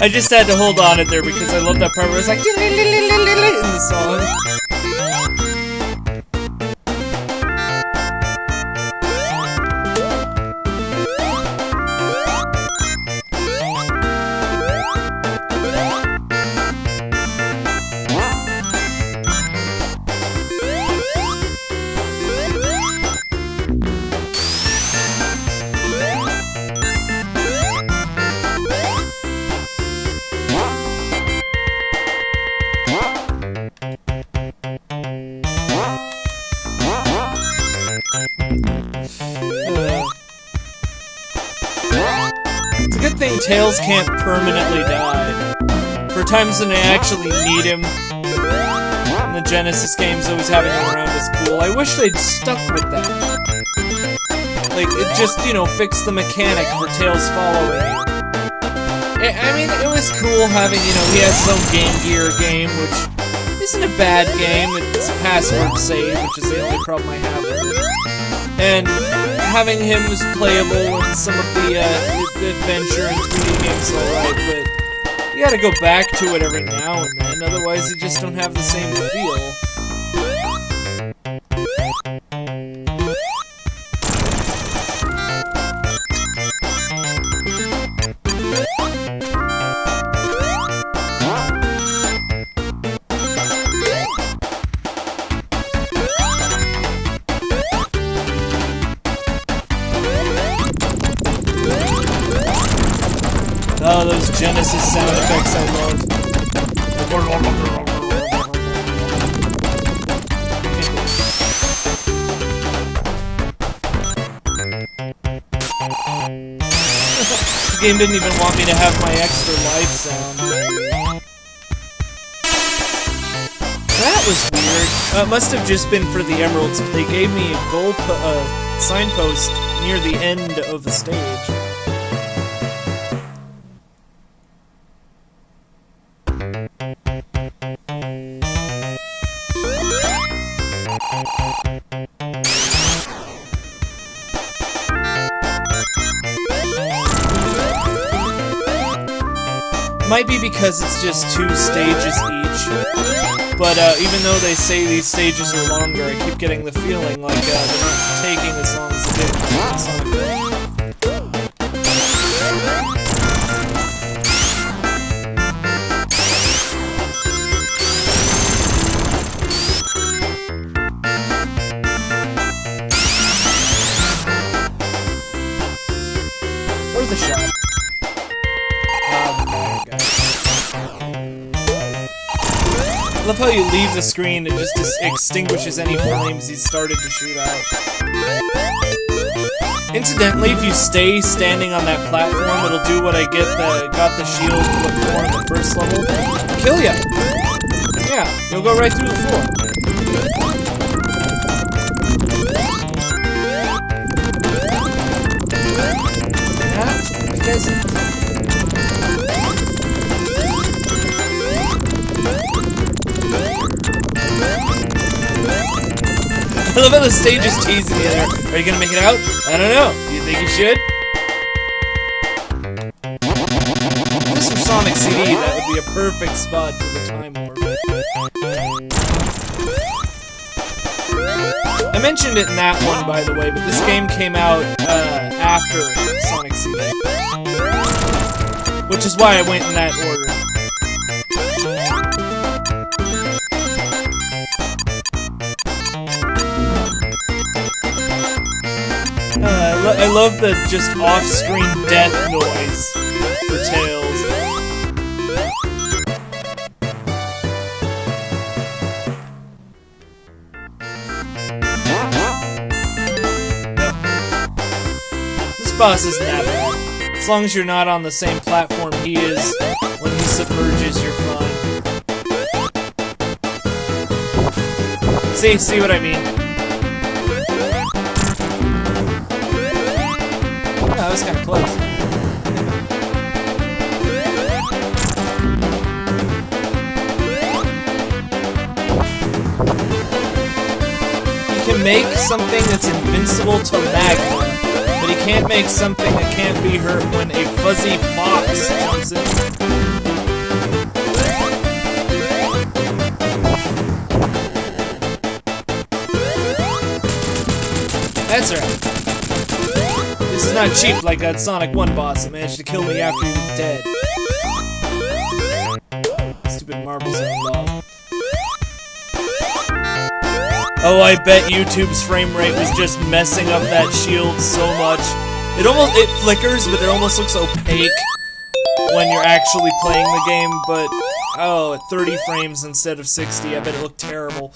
I just had to hold on it there because I love that part where it's like in the song. It's a good thing Tails can't permanently die. For times when I actually need him in the Genesis games, always having him around is cool. I wish they'd stuck with that. Like, it just, you know, fixed the mechanic for Tails following you. I mean, it was cool having, you know, he has his own Game Gear game, which isn't a bad game. It's a password save, which is the only problem I have with it. And having him was playable in some of the adventure and 3D games, alright, but you gotta go back to it every now and then, otherwise you just don't have the same feel. Oh, those Genesis sound effects I love. The game didn't even want me to have my extra life sound. That was weird. It must have just been for the emeralds. They gave me a goal signpost near the end of the stage. Might be because it's just 2 stages each, but even though they say these stages are longer, I keep getting the feeling like they're not taking as long as they did in Sonic. Where's the shot? I love how you leave the screen, it just extinguishes any flames he's started to shoot out. Incidentally, if you stay standing on that platform, it'll do what I got the shield for in the first level. Kill ya! Yeah, you'll go right through the floor. Yeah, you guys... I love how the stage is teasing you there. Are you gonna make it out? I don't know. Do you think you should? This is Sonic CD. That would be a perfect spot for the time warp. I mentioned it in that one, by the way, but this game came out after Sonic CD, which is why I went in that order. I love the just off-screen death noise for Tails. Yep. This boss isn't that bad. As long as you're not on the same platform he is, when he submerges, you're fine. See what I mean? That was kind of close. He can make something that's invincible to magma, but he can't make something that can't be hurt when a fuzzy fox jumps in. That's right. This is not cheap like that Sonic 1 boss that managed to kill me after he was dead. Stupid marble zone dog. Oh, I bet YouTube's frame rate was just messing up that shield so much. It flickers, but it almost looks opaque when you're actually playing the game, but oh, at 30 frames instead of 60, I bet it looked terrible.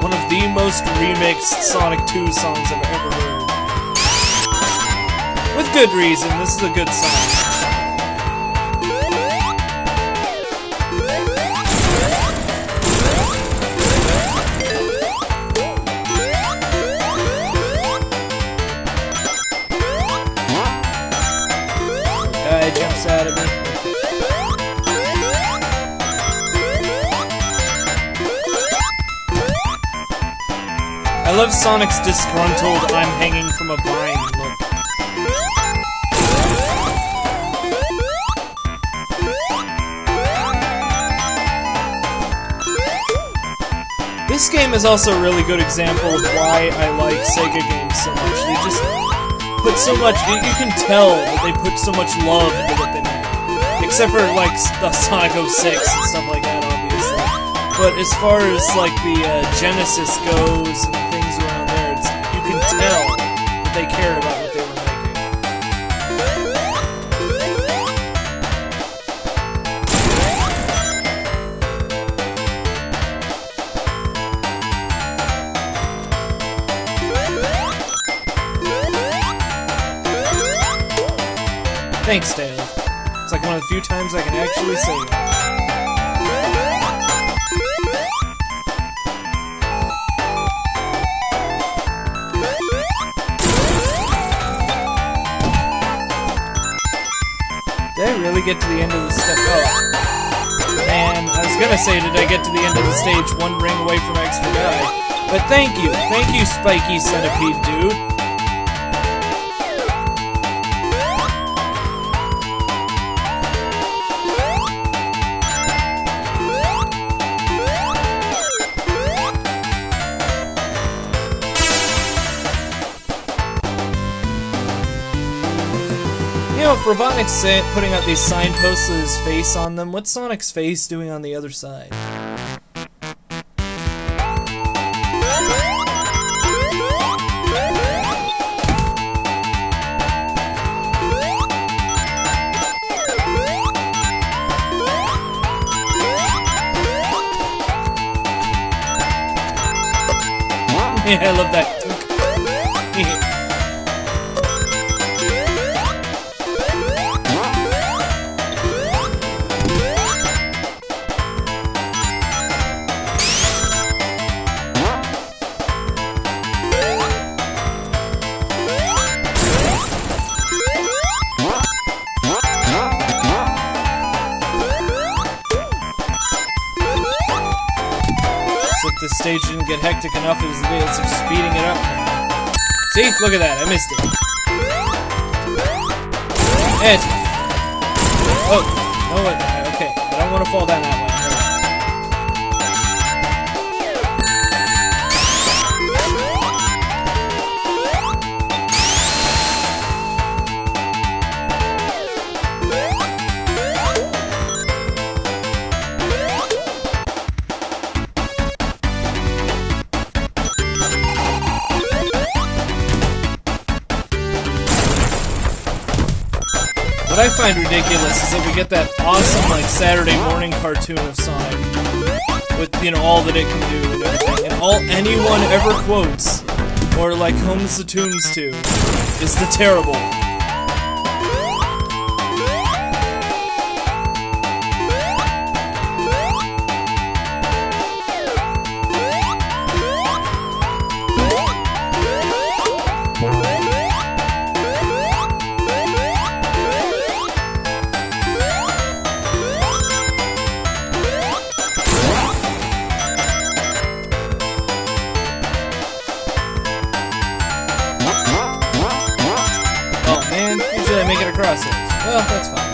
One of the most remixed Sonic 2 songs I've ever heard. With good reason, this is a good song. Jumps out of me. I love Sonic's disgruntled "I'm hanging from a vine" look. This game is also a really good example of why I like Sega games so much. They just put so much, you can tell that they put so much love into what they make. Except for, like, the Sonic 06 and stuff like that, obviously. But as far as, like, the Genesis goes and things around there, you can tell that they cared about what they were Thanks, Dale. It's like one of the few times I can actually say that. Did I really get to the end of the stage? Oh. Man, I was gonna say, did I get to the end of the stage one ring away from extra guy? But thank you, Spiky Centipede dude. You know, if Robotnik's putting out these signposts with his face on them, what's Sonic's face doing on the other side? Yeah, I love that. The stage didn't get hectic enough as it is of speeding it up. See? Look at that, I missed it. It's... Oh, no, okay, I don't want to fall down that way. What I find ridiculous is that we get that awesome, like, Saturday morning cartoon of Sonic with, you know, all that it can do and everything, and all anyone ever quotes, or, like, homes the tunes to, is the terrible. Make it across it. Well, that's fine.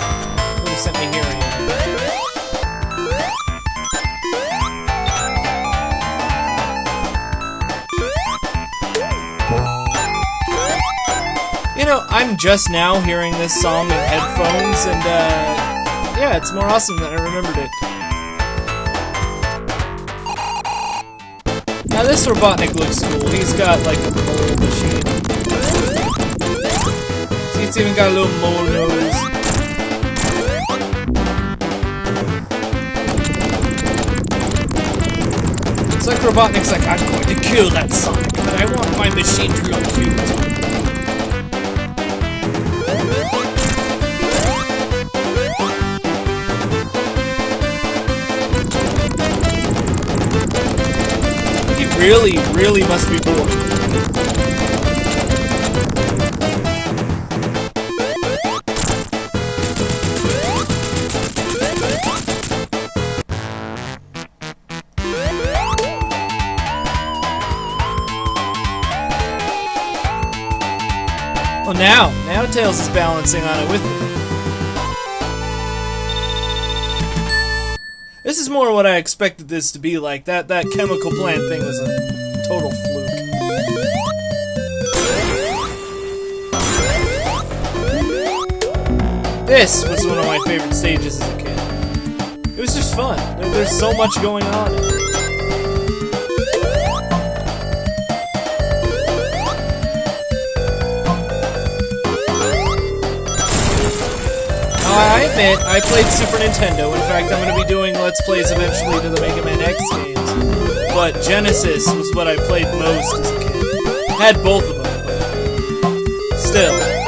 Would have sent me here anyway. know, I'm just now hearing this song in headphones, and yeah, it's more awesome than I remembered it. Now this Robotnik looks cool. He's got like a mole machine. See, it's even got a little mole nose. It's like Robotnik's like, I'm going to kill that Sonic, but I want my machine to look cute. He really, really must be bored. Well, now Tails is balancing on it with me. This is more what I expected this to be like. That chemical plant thing was a total fluke. This was one of my favorite stages as a kid. It was just fun. There's so much going on in it. I admit, I played Super Nintendo. In fact, I'm going to be doing Let's Plays eventually to the Mega Man X games. But Genesis was what I played most as a kid. Had both of them, but still.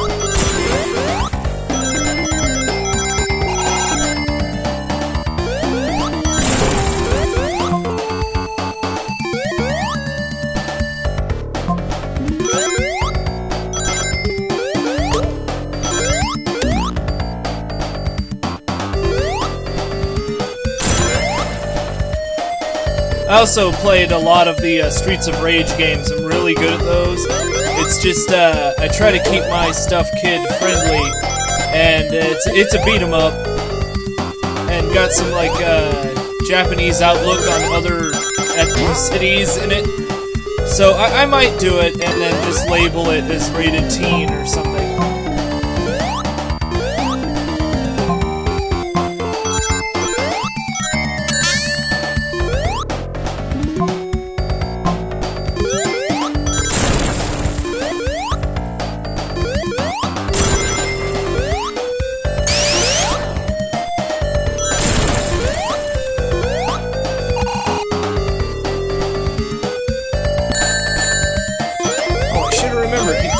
I also played a lot of the Streets of Rage games. I'm really good at those. It's just, I try to keep my stuff kid-friendly, and it's a beat-em-up, and got some, like, Japanese outlook on other ethnicities in it. So I might do it, and then just label it as rated teen or something.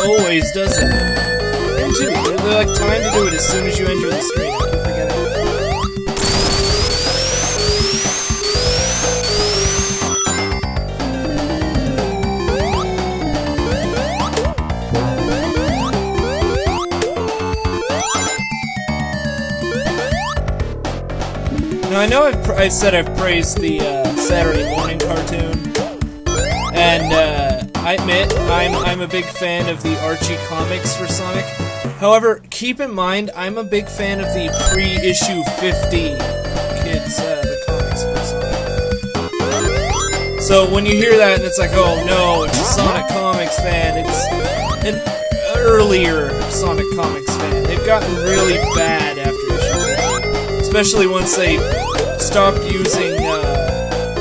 Always does that. And two, they're like time to do it as soon as you enter the screen. I keep forgetting. Now I know I said I've praised the Saturday morning cartoon, and I admit, I'm a big fan of the Archie comics for Sonic. However, keep in mind, I'm a big fan of the pre-issue 50 kids, the comics for Sonic. So when you hear that and it's like, oh no, it's a Sonic Comics fan, it's an earlier Sonic Comics fan. They've gotten really bad after issue 50. Especially once they stopped using,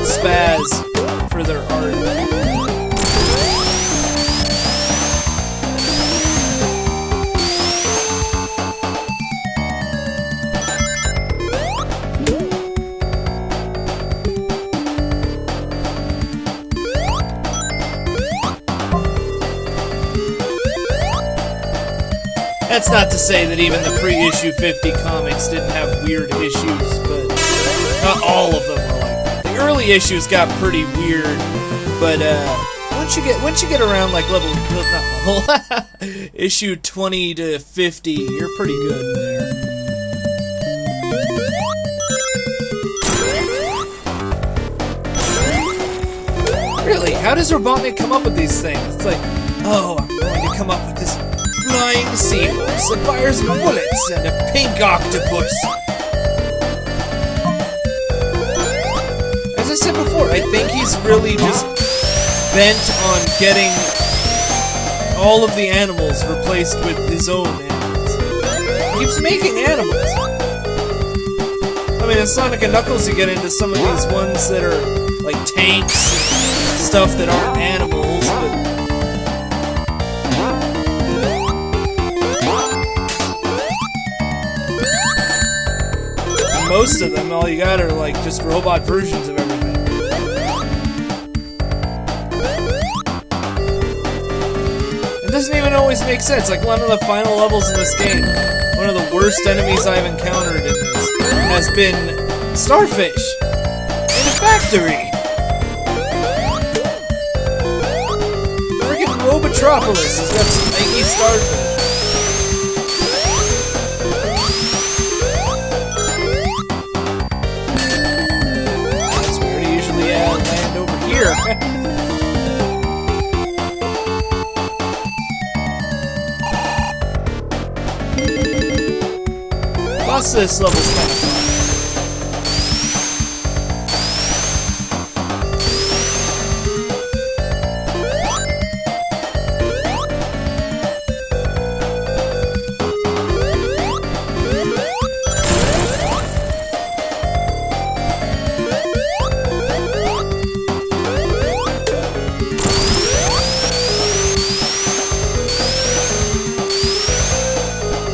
Spaz for their art. That's not to say that even the pre-issue 50 comics didn't have weird issues, but not all of them were like that. The early issues got pretty weird, but once you get around like issue 20 to 50, you're pretty good in there. Really, how does Robotnik come up with these things? It's like, oh, I'm going to come up with this flying seahorse that fires bullets and a pink octopus. As I said before, I think he's really just bent on getting all of the animals replaced with his own animals. He keeps making animals. I mean, in Sonic and Knuckles you get into some of these ones that are like tanks and stuff that aren't animals, but... And most of them, all you got are like just robot versions of everything. It doesn't even always make sense. Like one of the final levels in this game, one of the worst enemies I've encountered in this has been Starfish in a factory. Freaking Robotropolis has got some lanky Starfish. That's where to usually land over here. Plus, this level's kind of fun.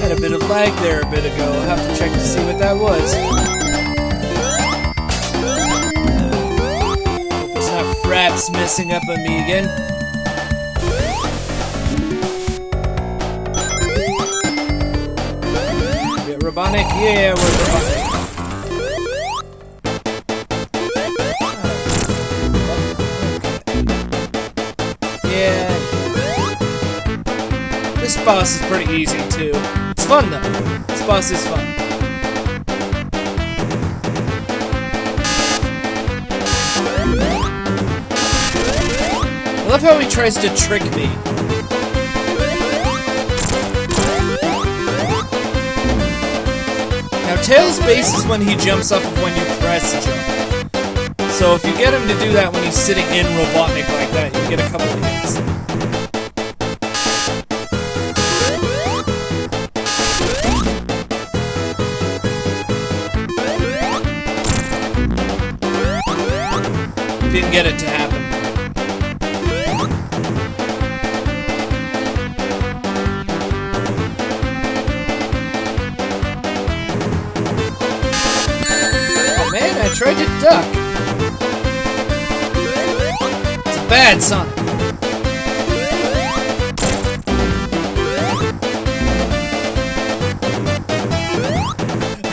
Had a bit of lag there a bit ago. I'll have to check to see what that was. Hope it's not Fraps messing up on me again. Bit robotic? Yeah, we're robotic. Yeah. This boss is pretty easy too. It's fun though. This boss is fun. I love how he tries to trick me. Now Tails' base is when he jumps off of when you press jump. So if you get him to do that when he's sitting in Robotnik like that, you get a couple of hits. If you can get it to happen. Oh man, I tried to duck. It's a bad Sonic.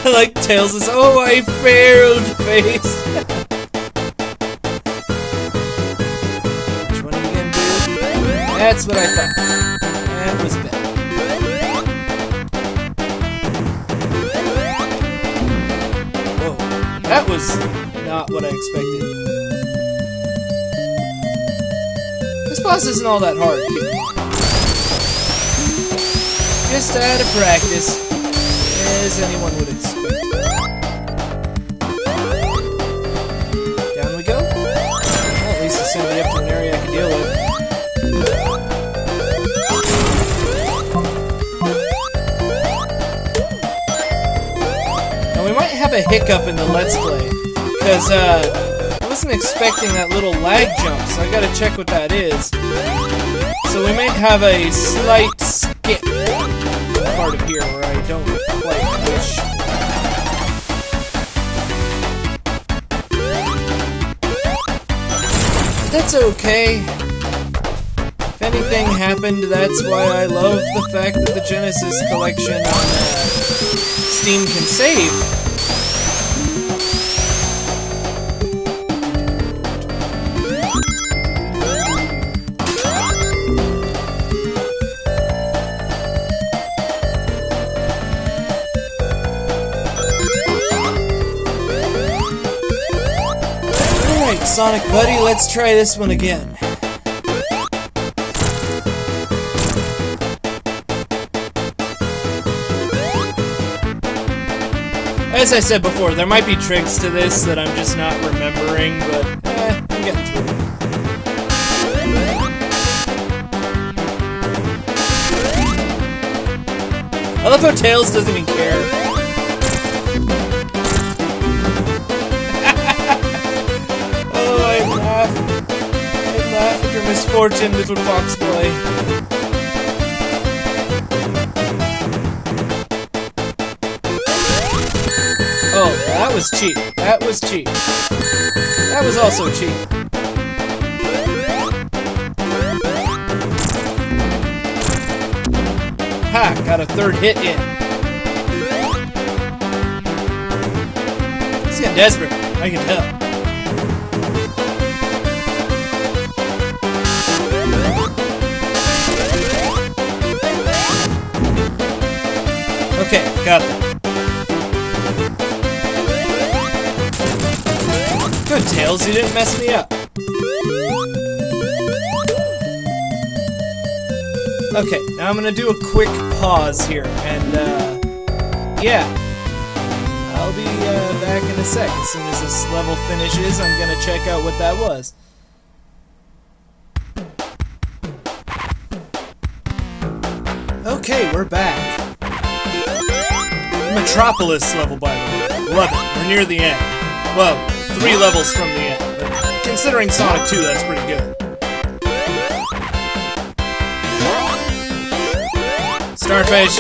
I like Tails' "oh I failed" face. That's what I thought. That was bad. Whoa. That was not what I expected. This boss isn't all that hard, keep in mind. Just out of practice, as anyone would expect. Down we go. Well, at least it's sent me up to an area I can deal with. Have a hiccup in the Let's Play, because I wasn't expecting that little lag jump, so I gotta check what that is. So we might have a slight skip part of here where I don't quite wish. That's okay. If anything happened, that's why I love the fact that the Genesis collection on Steam can save. Sonic buddy, let's try this one again. As I said before, there might be tricks to this that I'm just not remembering, but I'm getting through it. I love how Tails doesn't even care. Oh, I laugh. I laugh at your misfortune, little fox boy. Oh, that was cheap. That was cheap. That was also cheap. Ha! Got a third hit in. He's getting desperate. I can tell. Okay, got that. Good, Tails, you didn't mess me up. Okay, now I'm gonna do a quick pause here, and, yeah. I'll be, back in a sec. As soon as this level finishes, I'm gonna check out what that was. Okay, we're back. Metropolis level, by the way. Love it. We're near the end. Well, 3 levels from the end, but considering Sonic 2, that's pretty good. Starfish!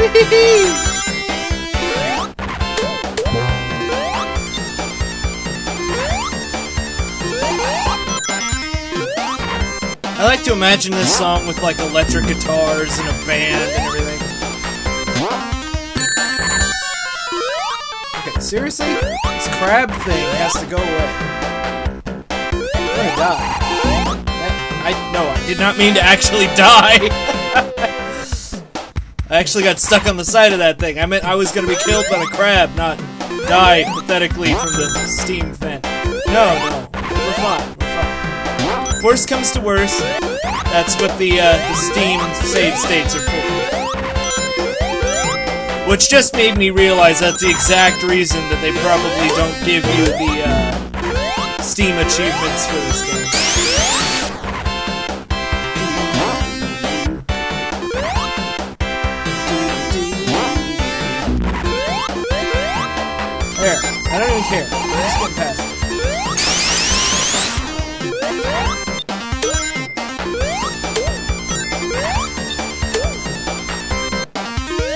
Whee! I like to imagine this song with like electric guitars and a band and everything. Okay, seriously? This crab thing has to go away. I'm gonna die. No, I did not mean to actually die. I actually got stuck on the side of that thing. I meant I was gonna be killed by the crab, not die pathetically from the steam vent. No, we're fine. Worst comes to worst, that's what the Steam save states are for. Which just made me realize that's the exact reason that they probably don't give you the Steam achievements for this game. There, I don't even care. I'm just getting past it.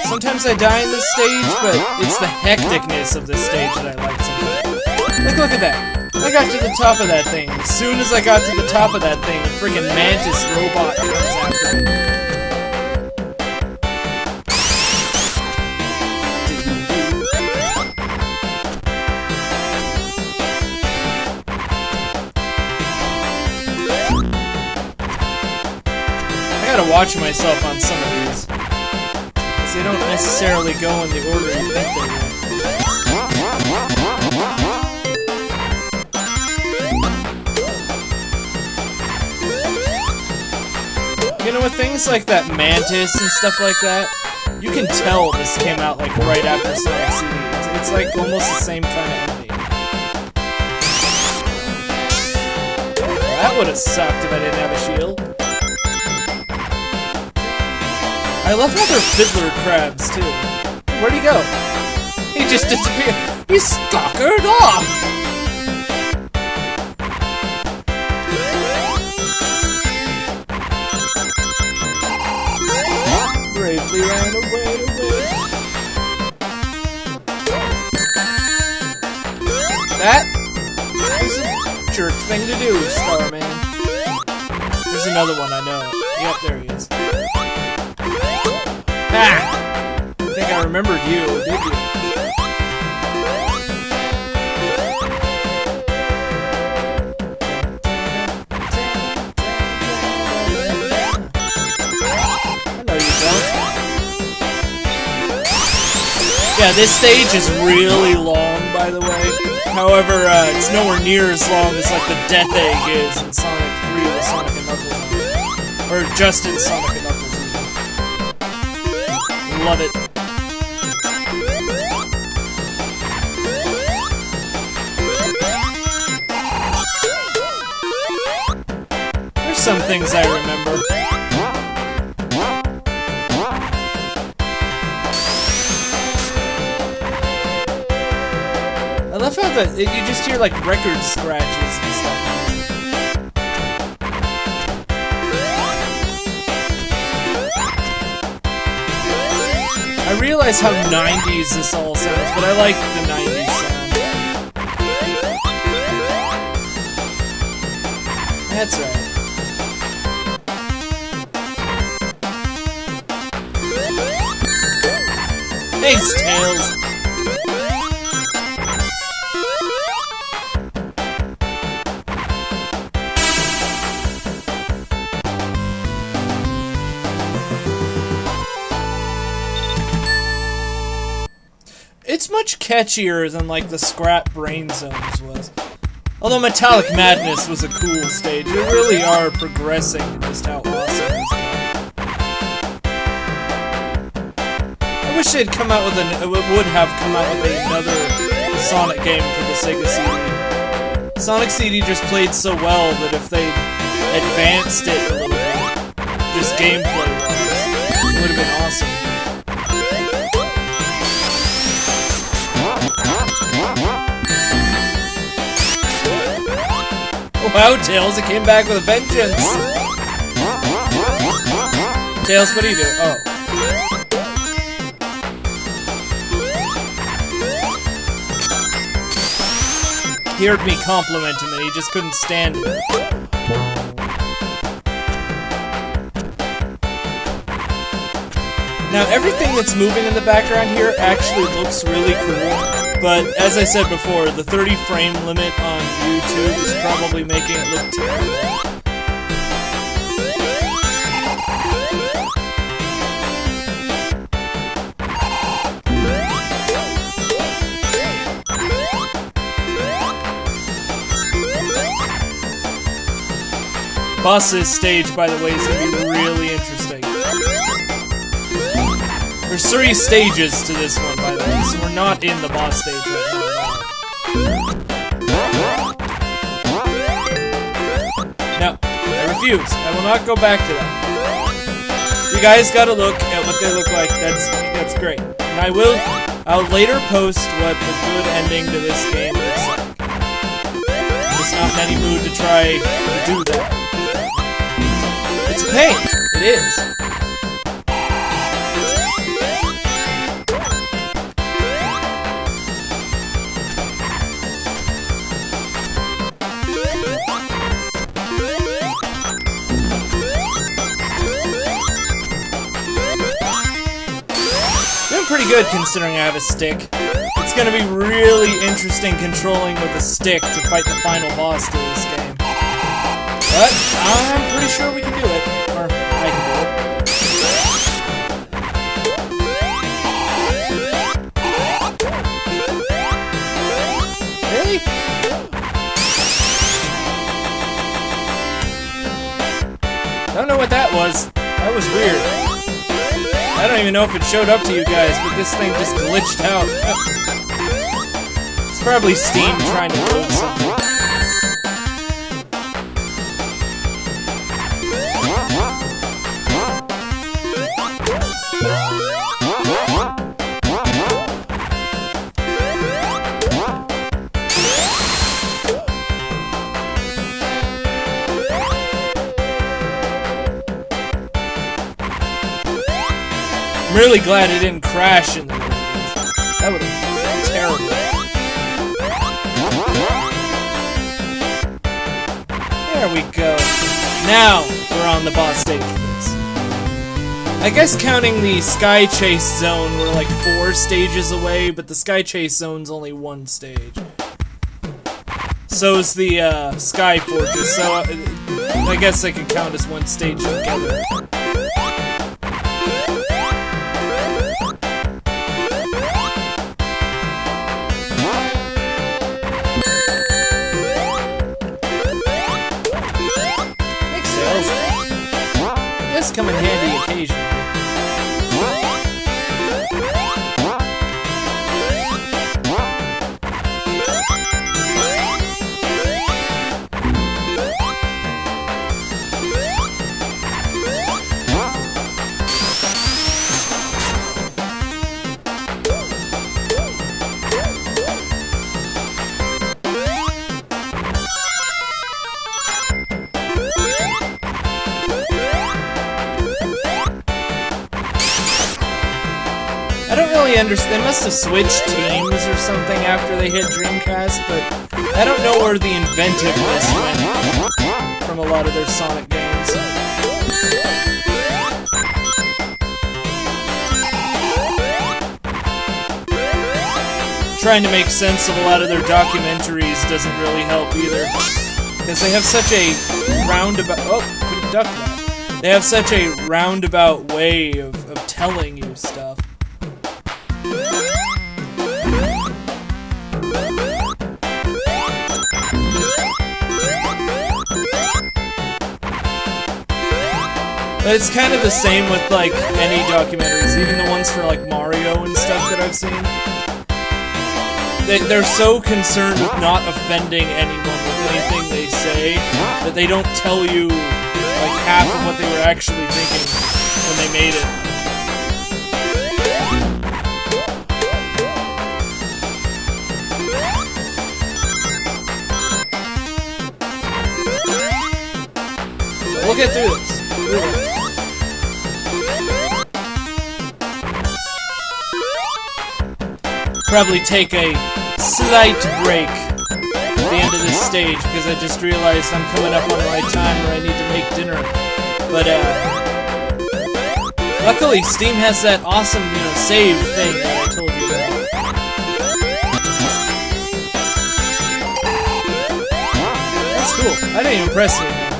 Sometimes I die in this stage, but it's the hecticness of this stage that I like sometimes. Like, look at that. I got to the top of that thing. As soon as I got to the top of that thing, a friggin' mantis robot comes after me. I gotta watch myself on some of these. They don't necessarily go in the order you think they will. You know, with things like that Mantis and stuff like that, you can tell this came out like right after Sonic CD. It's like almost the same kind of ending. That would have sucked if I didn't have a shield. I love how they're fiddler crabs, too. Where'd he go? He just disappeared. He scockered off! Bravely ran away. That is a jerk thing to do, Starman. There's another one, I know. Yep, there he is. Ah! I think I remembered you, did you? No, you don't. Yeah, this stage is really long, by the way. However, it's nowhere near as long as like the Death Egg is in Sonic 3 with Sonic and Knuckles. Or just in Sonic and Knuckles. Love it. some things I remember. I love how you just hear like record scratches and stuff. I realize how 90s this all sounds, but I like the 90s sound. That's right. Thanks, Tails. It's much catchier than like the Scrap Brain Zones was. Although Metallic Madness was a cool stage, they really are progressing in just how awesome it is. I wish they'd come out with would have come out with another Sonic game for the Sega CD. Sonic CD just played so well that if they advanced it a little bit, just gameplay-wise, it would have been awesome. Wow, Tails, it came back with a vengeance! Tails, what are you doing? Oh. He heard me compliment him and he just couldn't stand it. Now, everything that's moving in the background here actually looks really cool. But, as I said before, the 30 frame limit on YouTube is probably making it look terrible. Boss's stage, by the way, is going to be really interesting. There's 3 stages to this one, by the way, so we're not in the boss stage right now. No, I refuse. I will not go back to that. You guys gotta look at what they look like. That's great. And I'll later post what the good ending to this game looks like. I'm just not in any mood to try to do that. It's a pain. It is. Pretty good considering I have a stick. It's gonna be really interesting controlling with a stick to fight the final boss to this game. But I'm pretty sure we can do it. Or I can do it. Really? Don't know what that was. That was weird. I don't even know if it showed up to you guys, but this thing just glitched out. It's probably Steam trying to load something. I'm really glad it didn't crash in the movies. That would have been terrible. There we go. Now we're on the boss stage for this. I guess counting the Sky Chase Zone, we're like 4 stages away, but the Sky Chase Zone's only 1 stage. So is the Sky Fortress, so I guess I could count as 1 stage together. Come in handy occasionally. really understand. They must have switched teams or something after they hit Dreamcast, but I don't know where the inventiveness went from a lot of their Sonic games. Trying to make sense of a lot of their documentaries doesn't really help either, because they have such a roundabout. Oh, could have ducked that. They have such a roundabout way of telling you stuff. But it's kind of the same with, like, any documentaries, even the ones for, like, Mario and stuff that I've seen. They're so concerned with not offending anyone with anything they say that they don't tell you, like, half of what they were actually thinking when they made it. But we'll get through this. Really. Probably take a slight break at the end of this stage, because I just realized I'm coming up on my time where I need to make dinner. But, luckily Steam has that awesome, you know, save thing that I told you about. That's cool. I didn't even press anything there.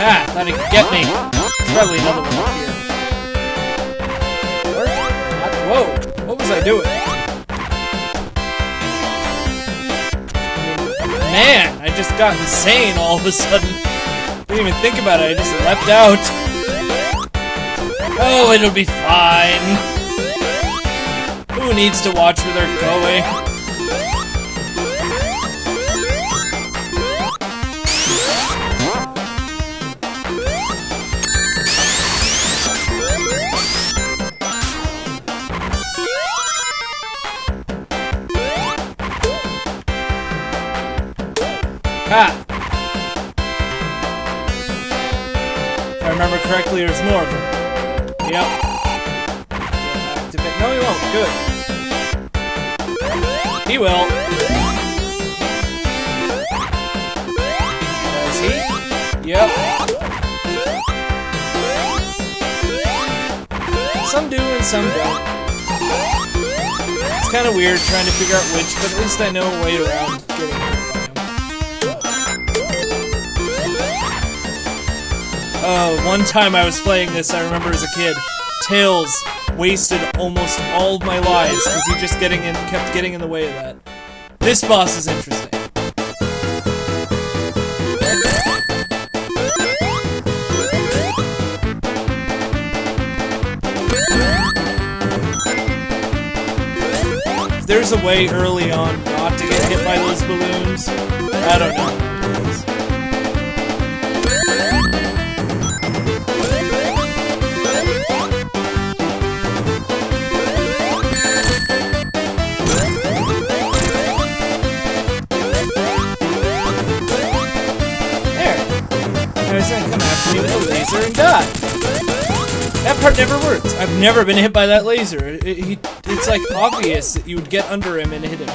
Ha! Thought he could get me. There's probably another one up here. Whoa! What was I doing? Man, I just got insane all of a sudden. Didn't even think about it, I just leapt out. Oh, it'll be fine. Who needs to watch where they're going? Ha! If I remember correctly, there's more of them. Yep. Activate. No, he won't. Good. He will. Does he? Yep. Some do and some don't. It's kind of weird trying to figure out which, but at least I know a way around getting hit by him. One time I was playing this, I remember as a kid, Tails wasted almost all of my lives because he just kept getting in the way of that. This boss is interesting. If there's a way early on not to get hit by those balloons, I don't know. Come after me with a laser and die. That part never works. I've never been hit by that laser. It's like obvious that you would get under him and hit him.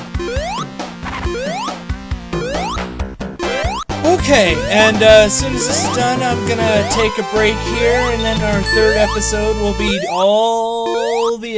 Okay, and as soon as this is done, I'm gonna take a break here, and then our third episode will be all the